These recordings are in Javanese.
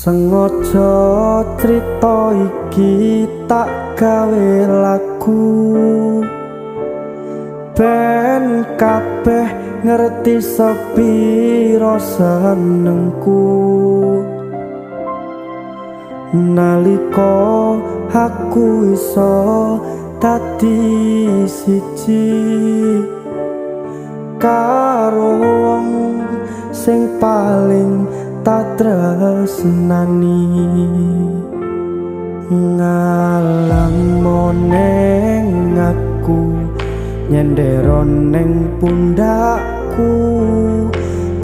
Sengaja crita iki tak gawe lagu ben kabeh ngerti sepiro senengku nalika aku iso dadi siji karo wong sing paling tak tresnani ngalang moneng aku nyendero neng pundakku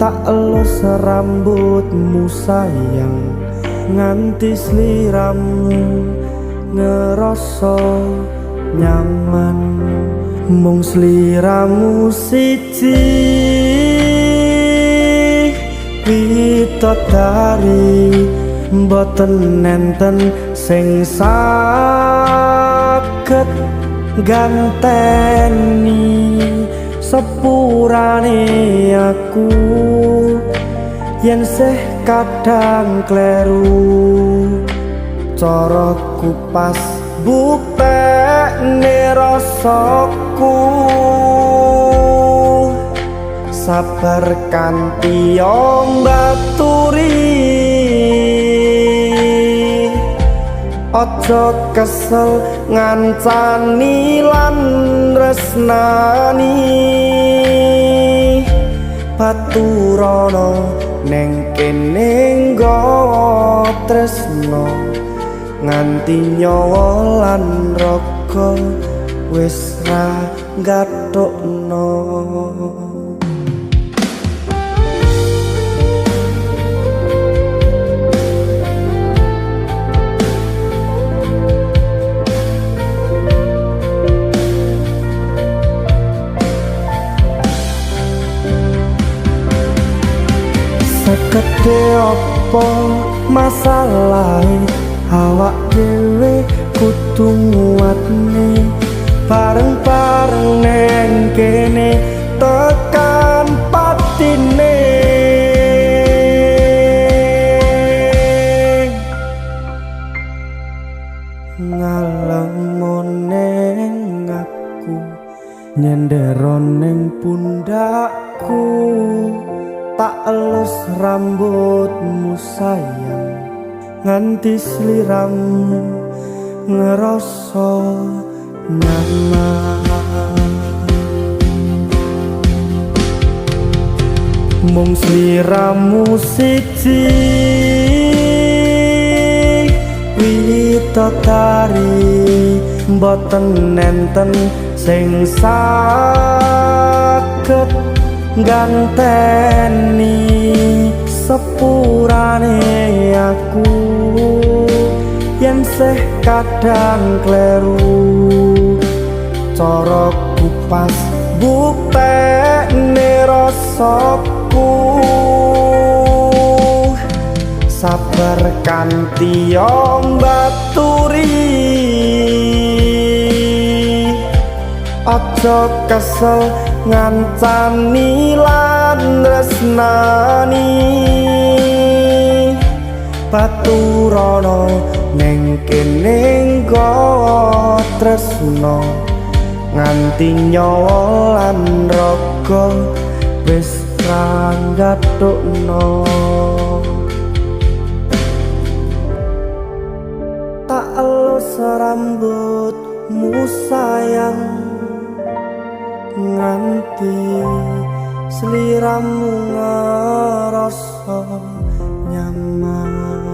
tak elus rambutmu sayang nganti sliramu ngerasa nyaman mung sliramu siji widodari mboten nenten sing saged ganteni sepurane aku yen sih kadang kleru caraku pas buktekne rasaku sabar kanthi mbaturi aja kesel ngancani lan resnani baturana neng kene nggawa tresno nganti nyawa lan raga wis ra gathukno. Sekete apa masalah awak dhewe kudu nguatne bareng-bareng neng kene tekan patine ngalang moneng aku nyendero neng pundakku tak elus rambutmu sayang nganti sliramu ngerasa nyaman mung sliramu siji widodari mboten nenten sing saged ganteni sepurane aku yen sih kadang kleru caraku pas buktekne rasaku sabar kanthi mbaturi aja kesel ngancani lan resnani baturana neng kene nggawa tresno nganti nyawa lan raga wis ra gathukno tak elus rambutmu sayang nganti sliramu ngerasa nyaman.